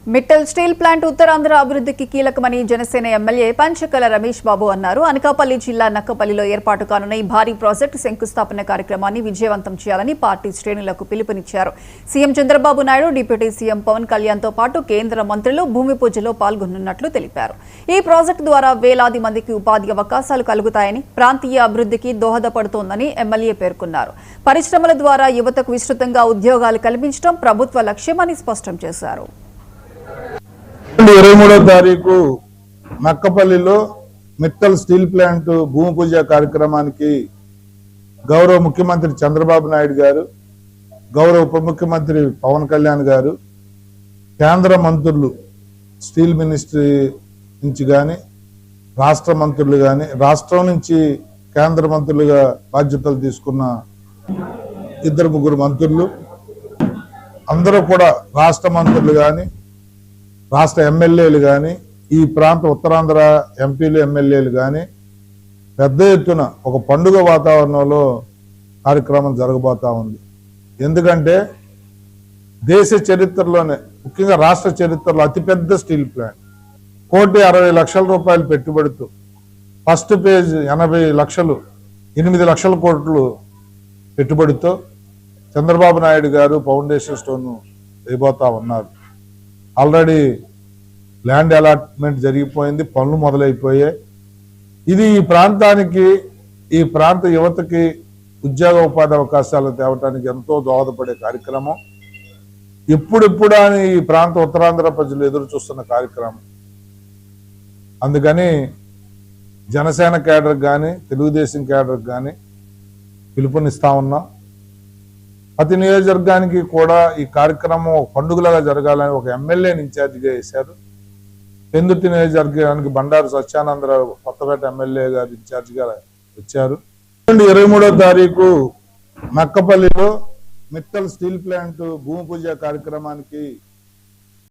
Mittal steel plant Uttarandhra అభివృద్ధికి కీలకమని Janasena MLA Panchakala Ramesh Babu అన్నారు. అనకాపల్లి జిల్లా నక్కపల్లిలో ఏర్పాటు కానున్న ఈ భారీ ప్రాజెక్టు శంకుస్థాపన కార్యక్రమాన్ని విజయవంతం చేయాలని పార్టీ శ్రేణులకు పిలుపునిచ్చారు. CM Chandrababu Naidu, deputy CM Pawan కళ్యాణ్తో పాటు కేంద్ర మంత్రులు భూమి పూజలో పాల్గొనున్నట్లు తెలిపారు. ఈ ప్రాజెక్టు ద్వారా వేలాది మందికి ఉపాధి అవకాశాలు కలుగుతాయని, ప్రాంతీయ అభివృద్ధికి దోహదపడుతోందని ఎమ్మెల్యే పేర్కొన్నారు. పరిశ్రమల ద్వారా యువతకు విస్తృతంగా ఉద్యోగాలు కల్పించడం ప్రభుత్వ లక్ష్యమని స్పష్టం చేశారు. 23వ తారీఖు నక్కపల్లిలో మిట్టల్ స్టీల్ ప్లాంట్ భూమి పూజ కార్యక్రమానికి గౌరవ ముఖ్యమంత్రి చంద్రబాబు నాయుడు గారు, గౌరవ ఉప ముఖ్యమంత్రి పవన్ కళ్యాణ్ గారు, కేంద్ర మంత్రులు స్టీల్ మినిస్ట్రీ నుంచి కానీ, రాష్ట్ర మంత్రులు కానీ, రాష్ట్రం నుంచి కేంద్ర మంత్రులుగా బాధ్యతలు తీసుకున్న 2-3 మంత్రులు అందరూ కూడా, రాష్ట్ర మంత్రులు కానీ, రాష్ట్ర ఎమ్మెల్యేలు కానీ, ఈ ప్రాంత ఉత్తరాంధ్ర ఎంపీలు ఎమ్మెల్యేలు కానీ పెద్ద ఎత్తున ఒక పండుగ వాతావరణంలో కార్యక్రమం జరగబోతా ఉంది. ఎందుకంటే దేశ చరిత్రలోనే, ముఖ్యంగా రాష్ట్ర చరిత్రలో అతిపెద్ద స్టీల్ ప్లాంట్, 1,60,00,000 పెట్టుబడితో, ఫస్ట్ పేజ్ 80 లక్షలు, 8 లక్షల కోట్లు పెట్టుబడితో చంద్రబాబు నాయుడు గారు ఫౌండేషన్ స్టోన్ వేయబోతా ఉన్నారు. ఆల్రెడీ ల్యాండ్ అలాట్మెంట్ జరిగిపోయింది, పనులు మొదలైపోయాయి. ఇది ఈ ప్రాంతానికి, ఈ ప్రాంత యువతకి ఉద్యోగ ఉపాధి అవకాశాలు తేవటానికి ఎంతో దోహదపడే కార్యక్రమం. ఎప్పుడెప్పుడా అని ఈ ప్రాంత ఉత్తరాంధ్ర ప్రజలు ఎదురు చూస్తున్న కార్యక్రమం. అందుకని జనసేన కేడర్ కానీ, తెలుగుదేశం కేడర్ కానీ పిలుపునిస్తా ఉన్నాం. ప్రతి నియోజకవర్గానికి కూడా ఈ కార్యక్రమం పండుగలాగా జరగాలని ఒక ఎమ్మెల్యేని ఇన్ఛార్జిగా వేశారు. పెందుర్తి నియోజకవర్గానికి బండారు సత్యానందరావు కొత్తపేట ఎమ్మెల్యే గారు ఇన్ఛార్జిగా వచ్చారు. 23వ తారీఖు నక్కపల్లిలో మిట్టల్ స్టీల్ ప్లాంట్ భూమి పూజ కార్యక్రమానికి